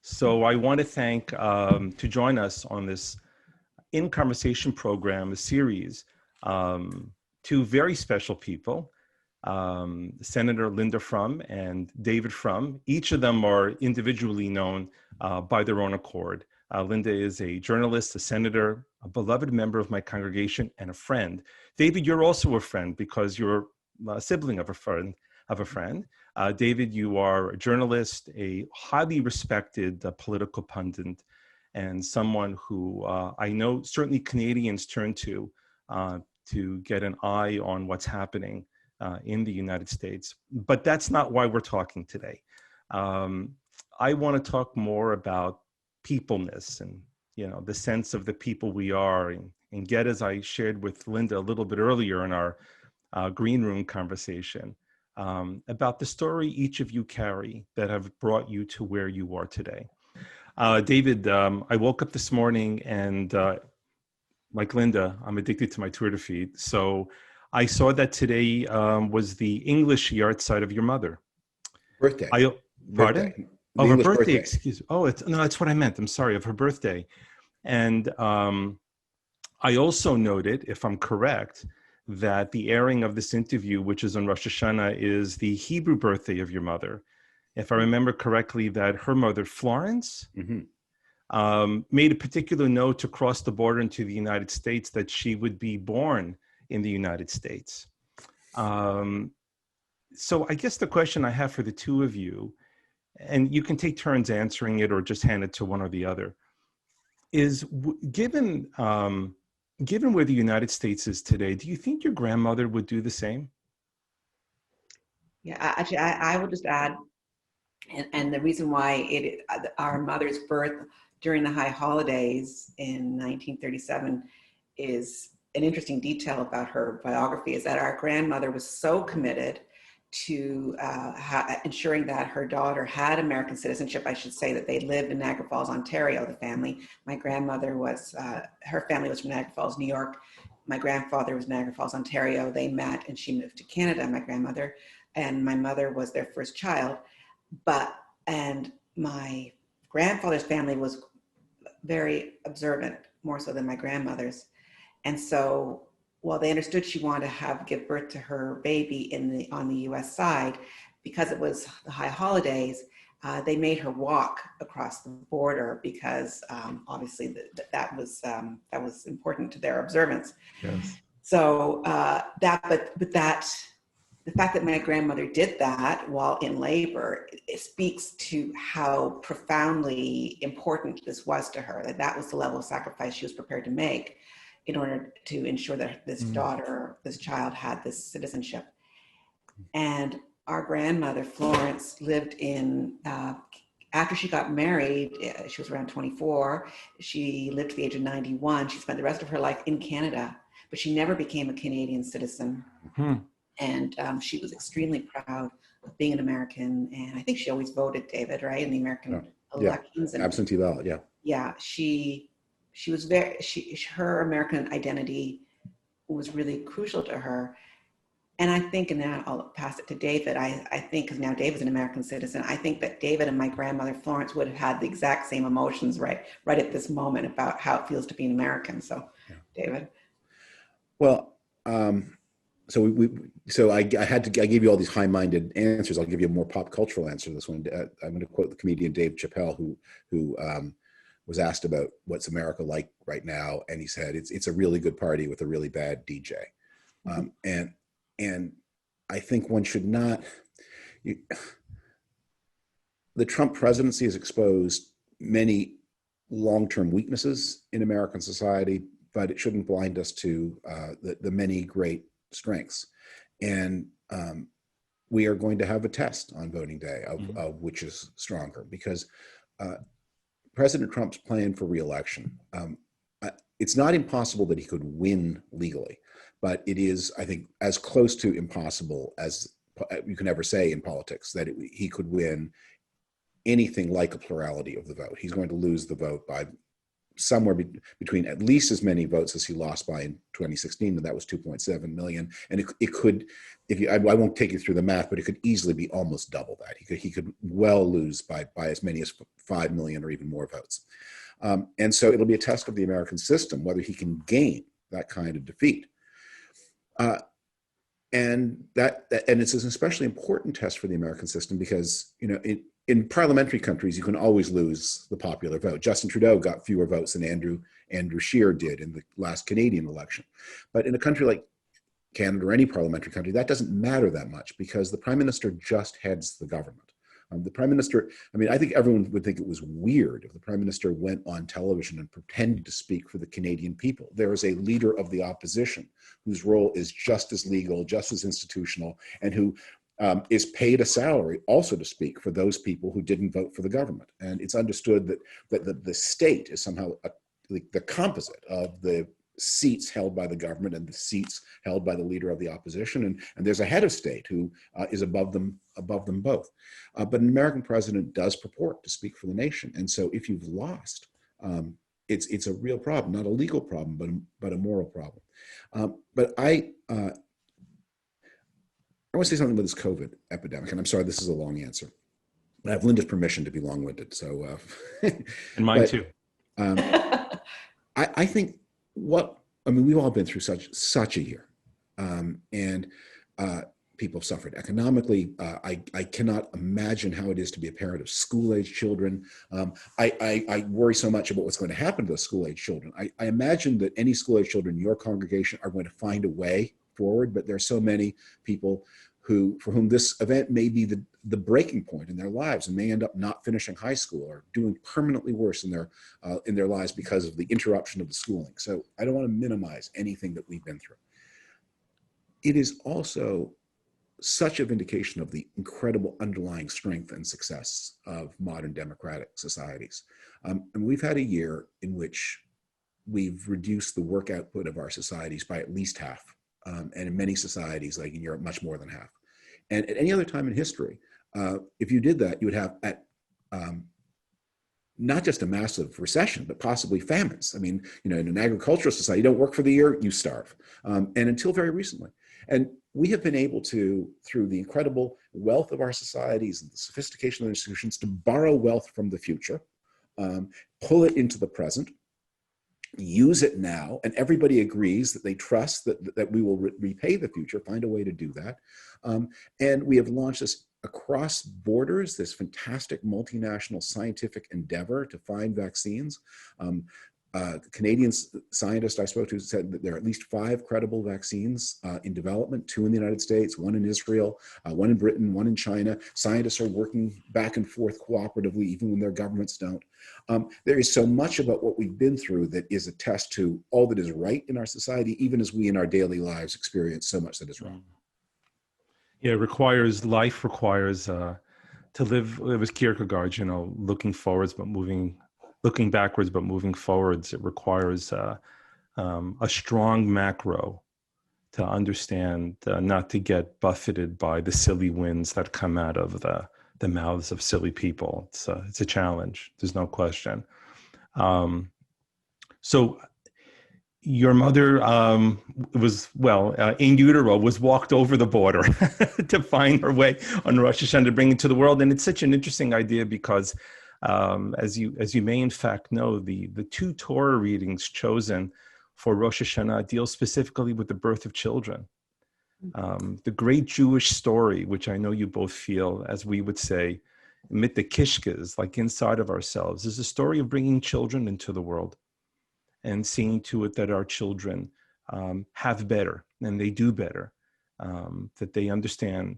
So I want to thank, to join us on this In Conversation program, a series, two very special people, Senator Linda Frum and David Frum. Each of them are individually known by their own accord. Linda is a journalist, a senator, a beloved member of my congregation, and a friend. David, you're also a friend because you're a sibling of a friend. David, you are a journalist, a highly respected political pundit, and someone who I know certainly Canadians turn to get an eye on what's happening in the United States. But that's not why we're talking today. I want to talk more about peopleness and, the sense of the people we are, and get, as I shared with Linda a little bit earlier in our green room conversation, about the story each of you carry that have brought you to where you are today. David, I woke up this morning and like Linda, I'm addicted to my Twitter feed. So I saw that today was the English yard side of your mother. Birthday. Pardon? Birthday. Oh, her birthday, excuse me. Oh, no, that's what I meant. I'm sorry, of her birthday. And I also noted, if I'm correct, that the airing of this interview, which is on Rosh Hashanah, is the Hebrew birthday of your mother. If I remember correctly, that her mother, Florence, made a particular note to cross the border into the United States that she would be born in the United States. So I guess the question I have for the two of you, and you can take turns answering it or just hand it to one or the other, is given where the United States is today, do you think your grandmother would do the same? Yeah, actually, I will just add, and the reason why our mother's birth during the high holidays in 1937 is an interesting detail about her biography, is that our grandmother was so committed to ensuring that her daughter had American citizenship. I should say that they lived in Niagara Falls, Ontario, the family. My grandmother was, her family was from Niagara Falls, New York. My grandfather was Niagara Falls, Ontario. They met and she moved to Canada, my grandmother, and my mother was their first child. And my grandfather's family was very observant, more so than my grandmother's. And so while they understood she wanted to give birth to her baby on the US side, because it was the high holidays, they made her walk across the border because obviously that was important to their observance. Yes. So the fact that my grandmother did that while in labor, it speaks to how profoundly important this was to her, that was the level of sacrifice she was prepared to make in order to ensure that this this child had this citizenship. And our grandmother, Florence, lived after she got married, she was around 24, she lived to the age of 91. She spent the rest of her life in Canada, but she never became a Canadian citizen. And she was extremely proud of being an American. And I think she always voted, David, right, in the American elections. And absentee ballot, yeah. Yeah, she was her American identity was really crucial to her. And I think, and now I'll pass it to David, I think, because now David's an American citizen, I think that David and my grandmother Florence would have had the exact same emotions right at this moment about how it feels to be an American. So, David. Well, so I gave you all these high-minded answers. I'll give you a more pop cultural answer to this one. I'm going to quote the comedian Dave Chappelle, who was asked about what's America like right now, and he said it's a really good party with a really bad DJ. And I think one should not. The Trump presidency has exposed many long-term weaknesses in American society, but it shouldn't blind us to the many great strengths. And we are going to have a test on voting day of which is stronger, because President Trump's plan for re-election, it's not impossible that he could win legally, but it is, I think, as close to impossible as you can ever say in politics, that he could win anything like a plurality of the vote. He's going to lose the vote by somewhere between at least as many votes as he lost by in 2016, and that was 2.7 million. And it could, I won't take you through the math, but it could easily be almost double that. He could well lose by as many as 5 million or even more votes. And so it'll be a test of the American system, whether he can gain that kind of defeat. And it's an especially important test for the American system because, in parliamentary countries, you can always lose the popular vote. Justin Trudeau got fewer votes than Andrew Scheer did in the last Canadian election. But in a country like Canada or any parliamentary country, that doesn't matter that much because the prime minister just heads the government. The prime minister, I think everyone would think it was weird if the prime minister went on television and pretended to speak for the Canadian people. There is a leader of the opposition whose role is just as legal, just as institutional, and who is paid a salary also to speak for those people who didn't vote for the government. And it's understood that the state is somehow the composite of the seats held by the government and the seats held by the leader of the opposition, and there's a head of state who is above them both. But an American president does purport to speak for the nation, and so if you've lost, it's a real problem, not a legal problem, but a moral problem. But I want to say something about this COVID epidemic, and I'm sorry this is a long answer. I have Linda's permission to be long-winded, so and mine too. I think we've all been through such a year, and people have suffered economically. I cannot imagine how it is to be a parent of school-age children. I worry so much about what's going to happen to those school-age children. I imagine that any school-age children in your congregation are going to find a way forward, but there are so many people for whom this event may be the breaking point in their lives and may end up not finishing high school or doing permanently worse in their lives because of the interruption of the schooling. So I don't want to minimize anything that we've been through. It is also such a vindication of the incredible underlying strength and success of modern democratic societies. And we've had a year in which we've reduced the work output of our societies by at least half. And in many societies, like in Europe, much more than half. And at any other time in history, if you did that, you would have not just a massive recession, but possibly famines. In an agricultural society, you don't work for the year, you starve. And until very recently. And we have been able to, through the incredible wealth of our societies and the sophistication of the institutions, to borrow wealth from the future, pull it into the present, use it now, and everybody agrees that they trust that we will repay the future, find a way to do that. And we have launched this across borders, this fantastic multinational scientific endeavor to find vaccines. Canadian scientist I spoke to said that there are at least 5 credible vaccines in development, 2 in the United States, 1 in Israel, 1 in Britain, 1 in China. Scientists are working back and forth cooperatively, even when their governments don't. There is so much about what we've been through that is a test to all that is right in our society, even as we in our daily lives experience so much that is wrong. Yeah, life requires to live as Kierkegaard, looking backwards, but moving forwards. It requires a strong macro to understand, not to get buffeted by the silly winds that come out of the mouths of silly people. It's a challenge. There's no question. So your mother in utero was walked over the border to find her way on Rosh Hashanah to bring it to the world. And it's such an interesting idea because as you may in fact know, the 2 Torah readings chosen for Rosh Hashanah deal specifically with the birth of children. The great Jewish story, which I know you both feel, as we would say, mit the kishkas, like inside of ourselves, is a story of bringing children into the world and seeing to it that our children have better and they do better, that they understand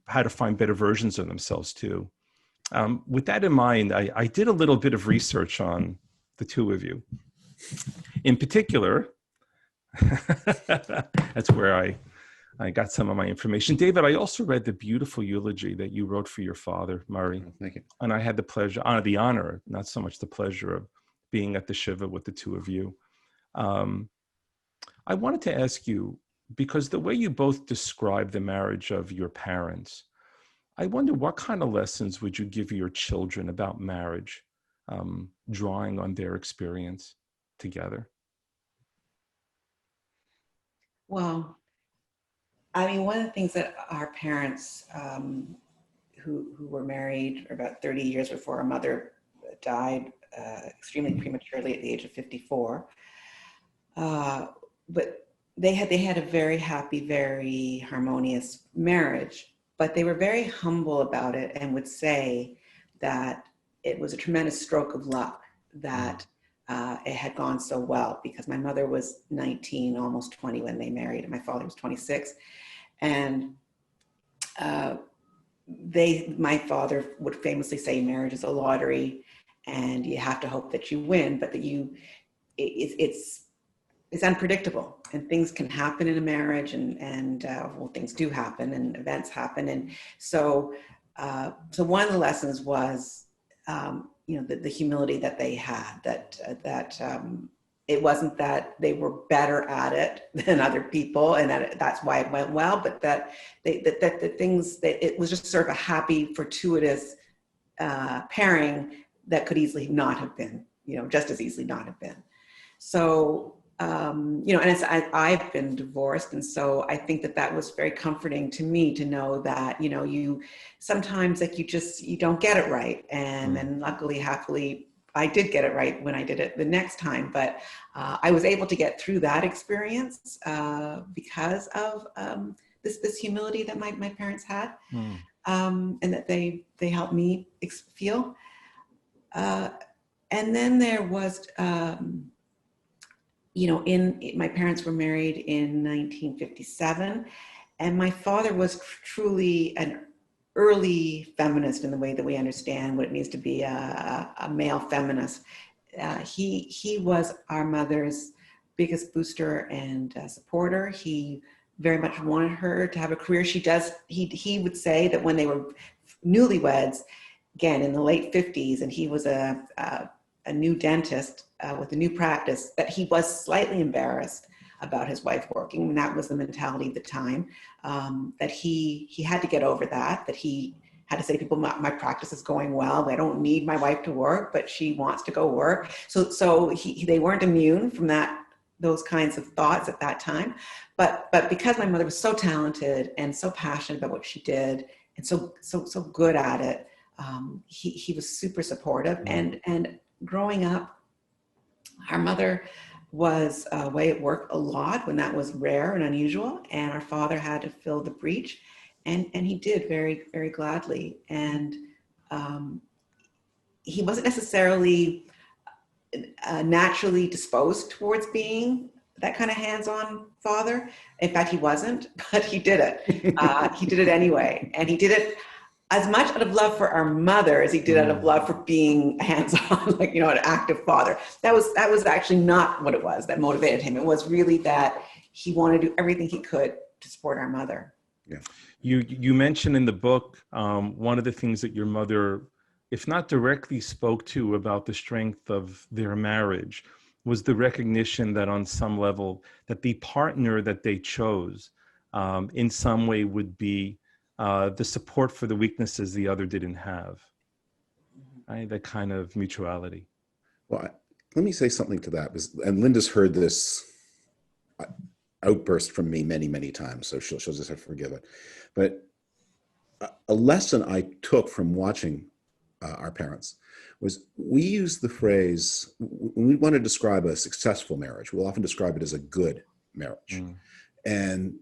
how to find better versions of themselves too. With that in mind, I did a little bit of research on the 2 of you. In particular, that's where I got some of my information. David, I also read the beautiful eulogy that you wrote for your father, Murray. Oh, thank you. And I had the honor, not so much the pleasure of being at the Shiva with the 2 of you. I wanted to ask you, because the way you both describe the marriage of your parents, I wonder what kind of lessons would you give your children about marriage drawing on their experience together? Well, I mean, one of the things that our parents, who were married about 30 years before our mother died extremely prematurely at the age of 54, but they had a very happy, very harmonious marriage, but they were very humble about it and would say that it was a tremendous stroke of luck that it had gone so well, because my mother was 19, almost 20 when they married, and my father was 26. And my father would famously say marriage is a lottery and you have to hope that you win, but that it's unpredictable, and things can happen in a marriage, and well, things do happen and events happen. And so one of the lessons was, the humility that they had, that it wasn't that they were better at it than other people, and that's why it went well, but that the things that it was just sort of a happy, fortuitous pairing that could easily not have been, just as easily not have been. So, and I've been divorced. And so I think that was very comforting to me to know that, you sometimes you don't get it right. And then luckily, happily, I did get it right when I did it the next time. But I was able to get through that experience because of this humility that my parents had, and that they helped me feel. And then there was, my parents were married in 1957, and my father was truly an early feminist in the way that we understand what it means to be a male feminist. He was our mother's biggest booster and supporter. He very much wanted her to have a career. He would say that when they were newlyweds, again in the late 50s, and he was a new dentist with a new practice, that he was slightly embarrassed about his wife working, and that was the mentality at the time, that he had to get over that he had to say to people, my practice is going well, I don't need my wife to work, but she wants to go work. So they weren't immune from those kinds of thoughts at that time. But because my mother was so talented and so passionate about what she did and so good at it, he was super supportive. And growing up, our mother was away at work a lot when that was rare and unusual, and our father had to fill the breach, and he did very, very gladly. And he wasn't necessarily naturally disposed towards being that kind of hands-on father. In fact, he wasn't, but he did it. He did it anyway, and he did it as much out of love for our mother as he did out of love for being hands-on, an active father. That was actually not what it was that motivated him. It was really that he wanted to do everything he could to support our mother. Yeah. You mentioned in the book, one of the things that your mother, if not directly spoke to about the strength of their marriage, was the recognition that on some level that the partner that they chose in some way would be the support for the weaknesses the other didn't have, right? That kind of mutuality. Well, let me say something to that, and Linda's heard this outburst from me many, many times, so she'll just have to forgive it. But a lesson I took from watching our parents was, we use the phrase, when we want to describe a successful marriage, we'll often describe it as a good marriage, and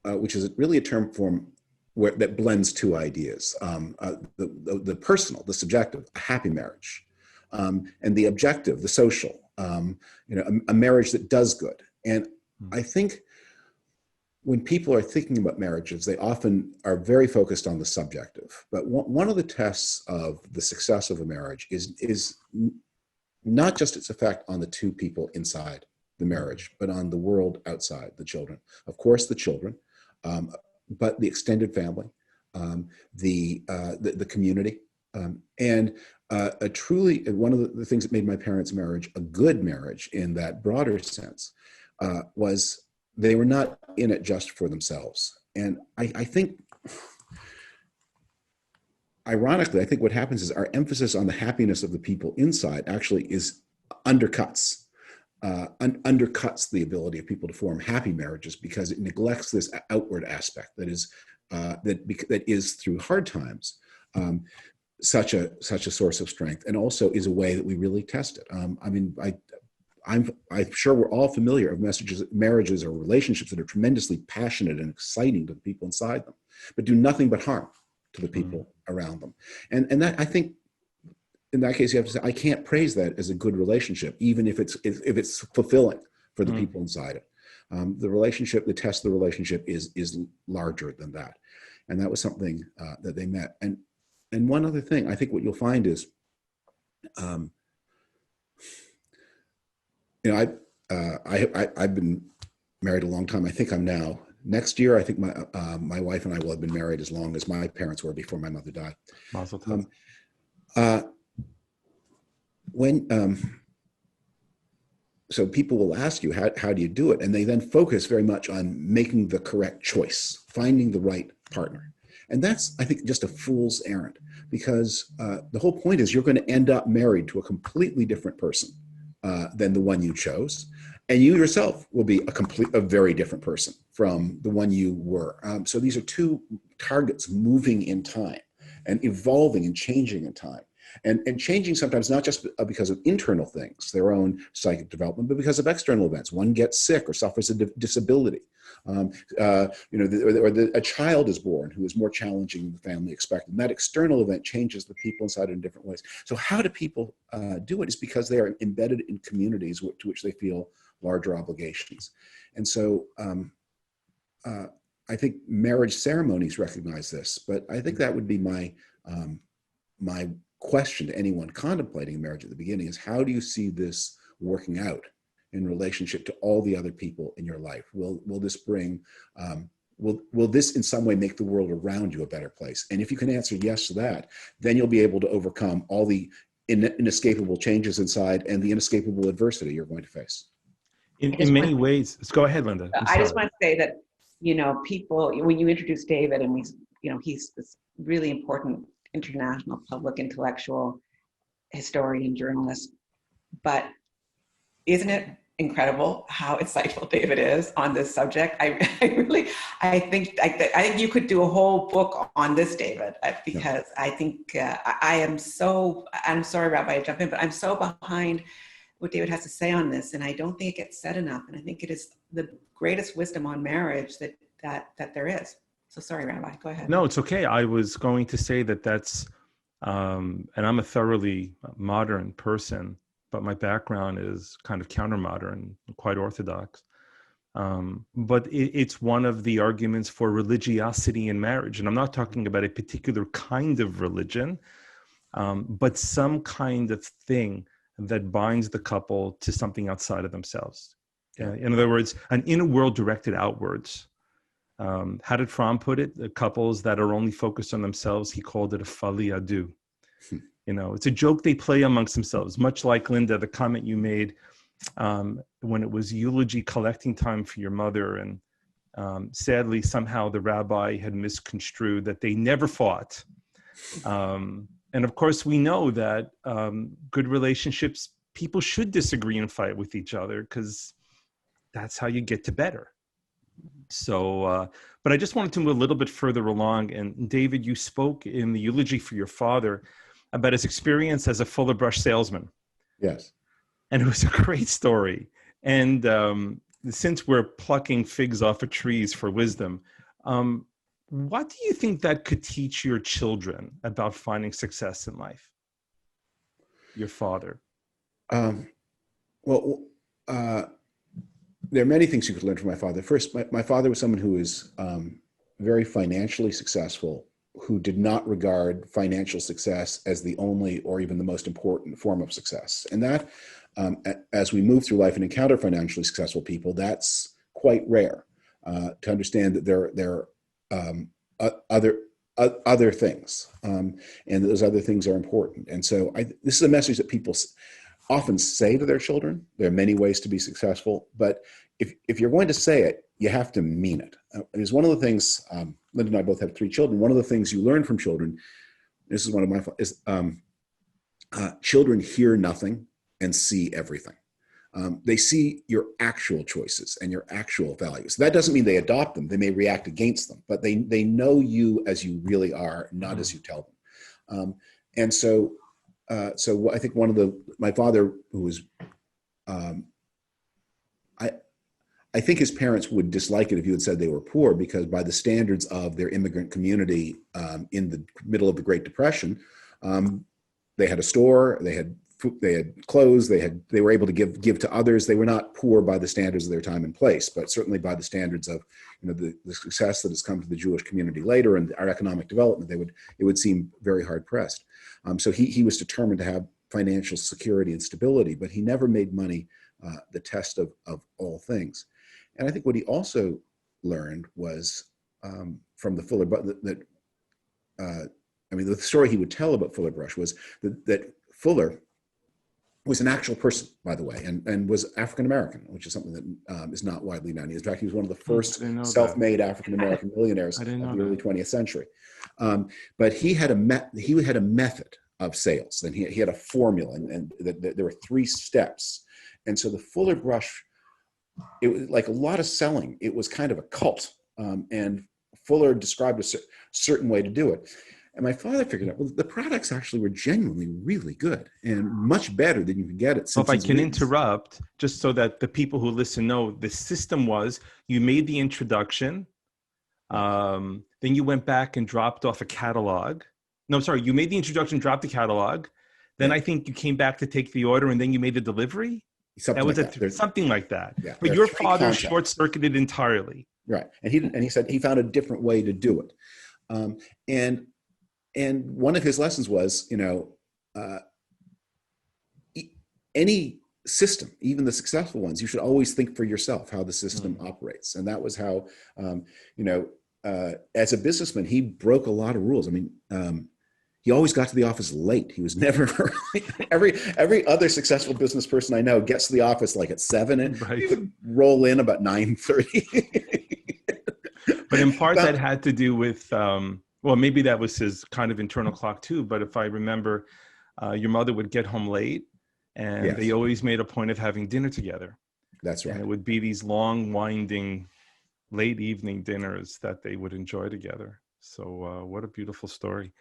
which is really a term form that blends two ideas: the personal, the subjective, a happy marriage, and the objective, the social, a marriage that does good. And I think when people are thinking about marriages, they often are very focused on the subjective. But one of the tests of the success of a marriage is not just its effect on the two people inside the marriage, but on the world outside, the children. Of course, the children, but the extended family, the community, and truly one of the things that made my parents' marriage a good marriage in that broader sense was they were not in it just for themselves. And I think ironically, I think what happens is our emphasis on the happiness of the people inside actually undercuts the ability of people to form happy marriages, because it neglects this outward aspect that is through hard times such a source of strength, and also is a way that we really test it. I'm sure we're all familiar of marriages or relationships that are tremendously passionate and exciting to the people inside them, but do nothing but harm to the people around them. And that, I think, in that case, you have to say, I can't praise that as a good relationship, even if it's fulfilling for the people inside it. The test of the relationship is larger than that. And that was something that they met. And one other thing, I think what you'll find is, I've been married a long time. I think I'm now, next year, I think my wife and I will have been married as long as my parents were before my mother died. Mazel tov. So people will ask you, how do you do it? And they then focus very much on making the correct choice, finding the right partner. And that's, I think, just a fool's errand, because the whole point is you're going to end up married to a completely different person than the one you chose. And you yourself will be a very different person from the one you were. So these are two targets moving in time and evolving and changing in time. And changing sometimes not just because of internal things, their own psychic development, but because of external events. One gets sick or suffers a disability. A child is born who is more challenging than the family expected. And that external event changes the people inside in different ways. So how do people do it? Is because they are embedded in communities to which they feel larger obligations. And so I think marriage ceremonies recognize this, but I think that would be my question to anyone contemplating marriage at the beginning is, how do you see this working out in relationship to all the other people in your life? Will this bring, will this in some way make the world around you a better place? And if you can answer yes to that, then you'll be able to overcome all the inescapable changes inside and the inescapable adversity you're going to face. In many ways, go ahead, Linda. I just want to say that, people, when you introduce David, and he's this really important international public intellectual, historian, journalist, but isn't it incredible how insightful David is on this subject? I think you could do a whole book on this, David, because I think I'm sorry, Rabbi, I jump in, but I'm so behind what David has to say on this, and I don't think it gets said enough. And I think it is the greatest wisdom on marriage that there is. So sorry, Rabbi, go ahead. No, it's okay. I was going to say that's, and I'm a thoroughly modern person, but my background is kind of counter-modern, quite orthodox. But it's one of the arguments for religiosity in marriage. And I'm not talking about a particular kind of religion, but some kind of thing that binds the couple to something outside of themselves. In other words, an inner world directed outwards. How did Frum put it? The couples that are only focused on themselves, he called it a fali adu. It's a joke they play amongst themselves, much like, Linda, the comment you made when it was eulogy collecting time for your mother. And sadly, somehow the rabbi had misconstrued that they never fought. And of course, we know that good relationships, people should disagree and fight with each other, because that's how you get to better. So, but I just wanted to move a little bit further along. And David, you spoke in the eulogy for your father about his experience as a Fuller Brush salesman. Yes. And it was a great story. And since we're plucking figs off of trees for wisdom, what do you think that could teach your children about finding success in life? Your father. There are many things you could learn from my father. First, my father was someone who was very financially successful, who did not regard financial success as the only or even the most important form of success. And that, as we move through life and encounter financially successful people, that's quite rare, to understand that there are other things, and those other things are important. And so this is a message that people often say to their children. There are many ways to be successful, but if you're going to say it, you have to mean it. It's one of the things, Linda and I both have 3 children. One of the things you learn from children this is one of my, children hear nothing and see everything. They see your actual choices and your actual values. That doesn't mean they adopt them. They may react against them, but they know you as you really are, not as you tell them. And so I think my father, who was, I think his parents would dislike it if you had said they were poor, because by the standards of their immigrant community in the middle of the Great Depression, they had a store, they had clothes, they were able to give to others. They were not poor by the standards of their time and place, but certainly by the standards of, you know, the success that has come to the Jewish community later and our economic development, it would seem very hard pressed. So he was determined to have financial security and stability, but he never made money the test of all things. And I think what he also learned was from the Fuller, the story he would tell about Fuller Brush was that Fuller was an actual person, by the way, and was African-American, which is something that is not widely known. In fact, he was one of the first self-made African-American millionaires of the early 20th century. But he had a method of sales, and he had a formula, and there were 3 steps. And so the Fuller Brush, it was like a lot of selling. It was kind of a cult, and Fuller described a certain way to do it. And my father figured out, well, the products actually were genuinely really good and much better than you could get at. So if I can interrupt, just so that the people who listen know, the system was you made the introduction, then you went back and dropped off a catalog. No, sorry, you made the introduction, dropped the catalog. Then I think you came back to take the order, and then you made the delivery. Something like that. Yeah, but your father short-circuited entirely. Right, and he said he found a different way to do it, and one of his lessons was, you know, any system, even the successful ones, you should always think for yourself how the system operates. And that was how, as a businessman, he broke a lot of rules. I mean, he always got to the office late. He was never every other successful business person I know gets to the office like at 7, and he would roll in about 9:30. But in part that had to do with, well, maybe that was his kind of internal clock too. But if I remember, your mother would get home late, and they always made a point of having dinner together. That's right. And it would be these long, winding, late evening dinners that they would enjoy together. So what a beautiful story.